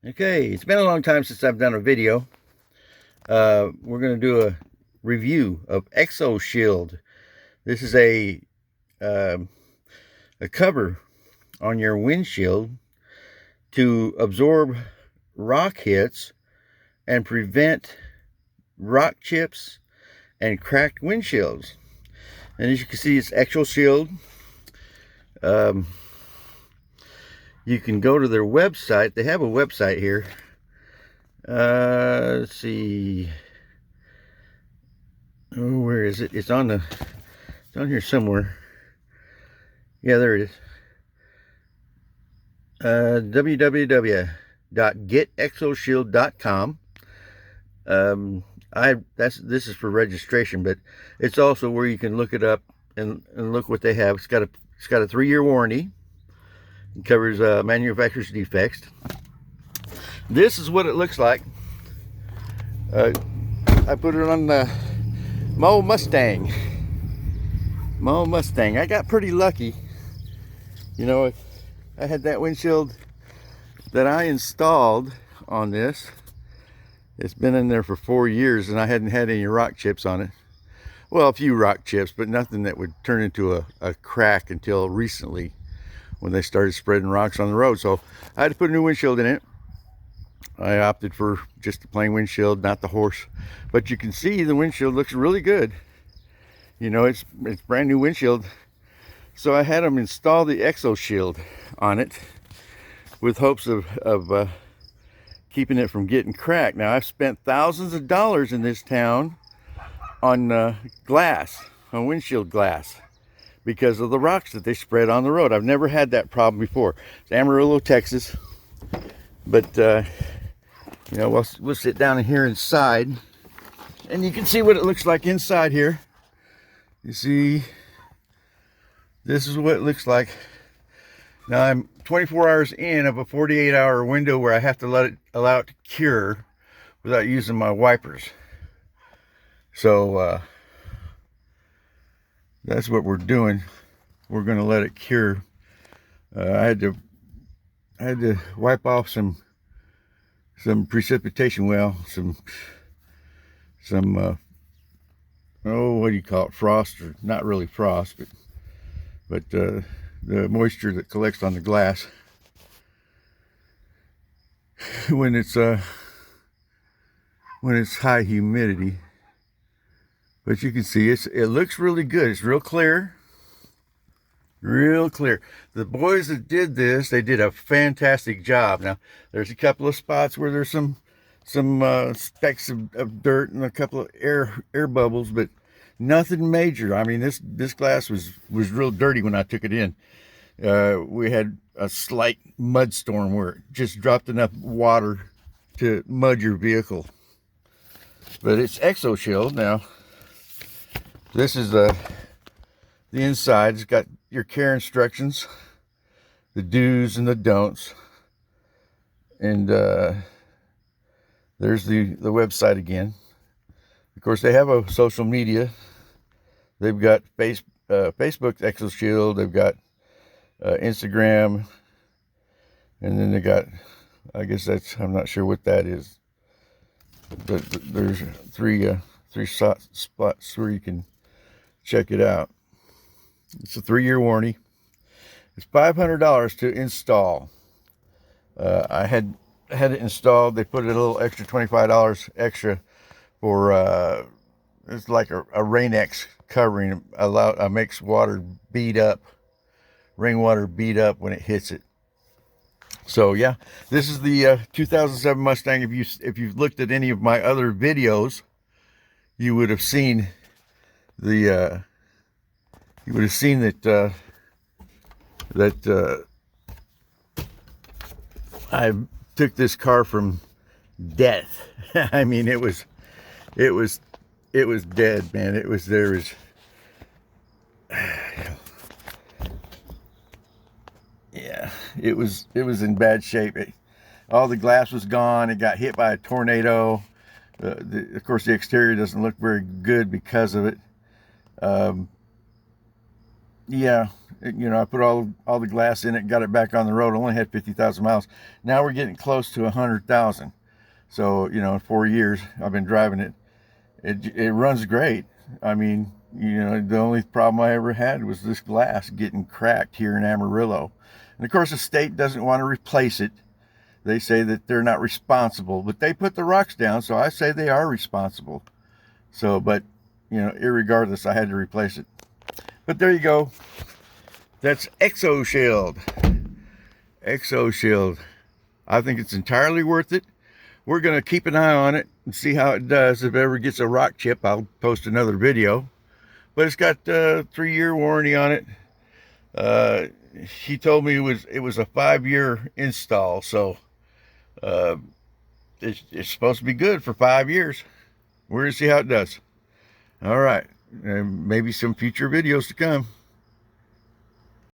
Okay, it's been a long time since I've done a video. We're going to do a review of Exoshield. This is a cover on your windshield to absorb rock hits and prevent rock chips and cracked windshields. And as you can see, it's Exoshield. You can go to their website. They have a website here. Let's see. Oh, where is it? It's on here somewhere. Yeah, there it is. www.getexoshield.com. This is for registration, but it's also where you can look it up and look what they have. It's got a 3-year warranty. It covers manufacturer's defects. This is what it looks like. I put it on the Mustang. I got pretty lucky. You know, I had that windshield that I installed on this. It's been in there for 4 years and I hadn't had any rock chips on it. Well, a few rock chips, but nothing that would turn into a crack until recently when they started spreading rocks on the road. So I had to put a new windshield in it. I opted for just a plain windshield, not the horse. But you can see the windshield looks really good. You know, it's brand new windshield. So I had them install the Exoshield on it with hopes of keeping it from getting cracked. Now, I've spent thousands of dollars in this town on glass, on windshield glass, because of the rocks that they spread on the road. I've never had that problem before. It's Amarillo, Texas. But, you know, we'll sit down in here inside, and you can see what it looks like inside here. You see, this is what it looks like. Now, I'm 24 hours in of a 48-hour window where I have to allow it to cure without using my wipers. So, that's what we're doing. We're going to let it cure. I had to wipe off some precipitation. Well, some oh, what do you call it? Frost, or not really frost, but the moisture that collects on the glass when it's high humidity. But you can see it looks really good. It's real clear. Real clear. The boys that did this, they did a fantastic job. Now, there's a couple of spots where there's some specks of dirt and a couple of air bubbles, but nothing major. I mean, this glass was real dirty when I took it in. We had a slight mud storm where it just dropped enough water to mud your vehicle. But it's Exoshield. Now, this is the inside. It's got your care instructions, the do's and the don'ts, and there's the website again. Of course, they have a social media. They've got Facebook Exoshield. They've got Instagram, and then they got, I guess that's, I'm not sure what that is, but there's three spots where you can check it out. It's a 3-year warranty. It's $500 to install. I had it installed. They put a little extra $25 extra for it's like a Rain-X covering. Makes water bead up, rainwater bead up when it hits it. So yeah, this is the 2007 Mustang. If you've looked at any of my other videos, you would have seen that I took this car from death. I mean, it was dead, man. Yeah, it was in bad shape. All the glass was gone. It got hit by a tornado. Of course, the exterior doesn't look very good because of it. Yeah, You know, I put all the glass in it, got it back on the road. Only had 50,000 miles. Now we're getting close to 100,000. So, you know, in 4 years I've been driving it. It runs great. I mean, you know, the only problem I ever had was this glass getting cracked here in Amarillo. And of course the state doesn't want to replace it. They say that they're not responsible, but they put the rocks down, so I say they are responsible. So, but, you know, irregardless, I had to replace it. But there you go. That's Exoshield. Exoshield. I think it's entirely worth it. We're going to keep an eye on it and see how it does. If it ever gets a rock chip, I'll post another video. But it's got a 3-year warranty on it. He told me it was a 5-year install, so it's supposed to be good for 5 years. We're going to see how it does. All right. Maybe some future videos to come.